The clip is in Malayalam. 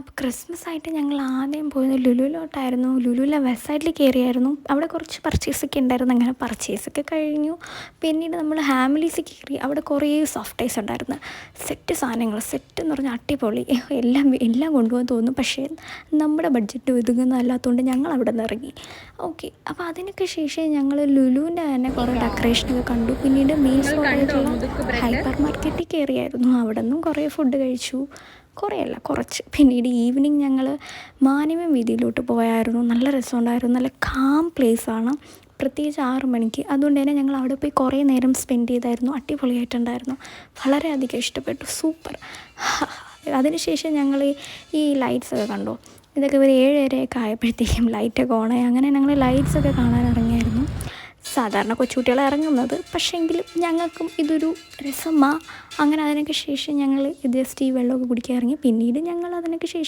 അപ്പോൾ ക്രിസ്മസ് ആയിട്ട് ഞങ്ങൾ ആദ്യം പോയത് ലുലുവിലോട്ടായിരുന്നു. ലുലുവിലെ വെസ്റ്റ് സൈഡിൽ കയറിയായിരുന്നു. അവിടെ കുറച്ച് പർച്ചേസൊക്കെ ഉണ്ടായിരുന്നു. അങ്ങനെ പർച്ചേസൊക്കെ കഴിഞ്ഞു. പിന്നീട് നമ്മൾ ഹാമിലീസ് കയറി. അവിടെ കുറേ സോഫ്റ്റ് ടൈസ് ഉണ്ടായിരുന്നു. സെറ്റ് സാധനങ്ങൾ, സെറ്റ് എന്ന് പറഞ്ഞാൽ അടിപൊളി. എല്ലാം എല്ലാം കൊണ്ടുപോകാൻ തോന്നും. പക്ഷേ നമ്മുടെ ബഡ്ജറ്റ് ഒതുങ്ങുന്നതല്ലാത്തതുകൊണ്ട് ഞങ്ങൾ അവിടെ നിന്ന് ഇറങ്ങി. ഓക്കെ, അപ്പോൾ അതിനൊക്കെ ശേഷം ഞങ്ങൾ ലുലുവിൻ്റെ തന്നെ കുറേ ഡെക്കറേഷനൊക്കെ കണ്ടു. പിന്നീട് മെയിൻ സ്പോട്ടായിട്ടുള്ള ഹൈപ്പർ മാർക്കറ്റിൽ കയറിയായിരുന്നു. അവിടെ നിന്നും കുറേ ഫുഡ് കഴിച്ചു. കുറേയല്ല, കുറച്ച്. പിന്നീട് ഈവനിങ് ഞങ്ങൾ മാനിമം വീതിയിലോട്ട് പോയായിരുന്നു. നല്ല രസമുണ്ടായിരുന്നു. നല്ല കാം പ്ലേസാണ്, പ്രത്യേകിച്ച് 6 മണിക്ക്. അതുകൊണ്ട് തന്നെ ഞങ്ങൾ അവിടെ പോയി കുറേ നേരം സ്പെൻഡ് ചെയ്തായിരുന്നു. അടിപൊളിയായിട്ടുണ്ടായിരുന്നു. വളരെയധികം ഇഷ്ടപ്പെട്ടു. സൂപ്പർ. അതിനുശേഷം ഞങ്ങൾ ഈ ലൈറ്റ്സൊക്കെ കണ്ടു. ഇതൊക്കെ ഒരു 7:30 ആയപ്പോഴത്തേക്കും ലൈറ്റൊക്കെ ഓണായി. അങ്ങനെ ഞങ്ങൾ ലൈറ്റ്സൊക്കെ കാണാൻ ഇറങ്ങിയായിരുന്നു. സാധാരണ കൊച്ചുകുട്ടികളെ ഇറങ്ങുന്നത്, പക്ഷേ എങ്കിലും ഞങ്ങൾക്കും ഇതൊരു രസമാ. അങ്ങനെ അതിനൊക്കെ ശേഷം ഞങ്ങൾ ജസ്റ്റ് ഈ വെള്ളമൊക്കെ കുടിക്കാൻ ഇറങ്ങി. പിന്നീട് ഞങ്ങൾ അതിനൊക്കെ ശേഷം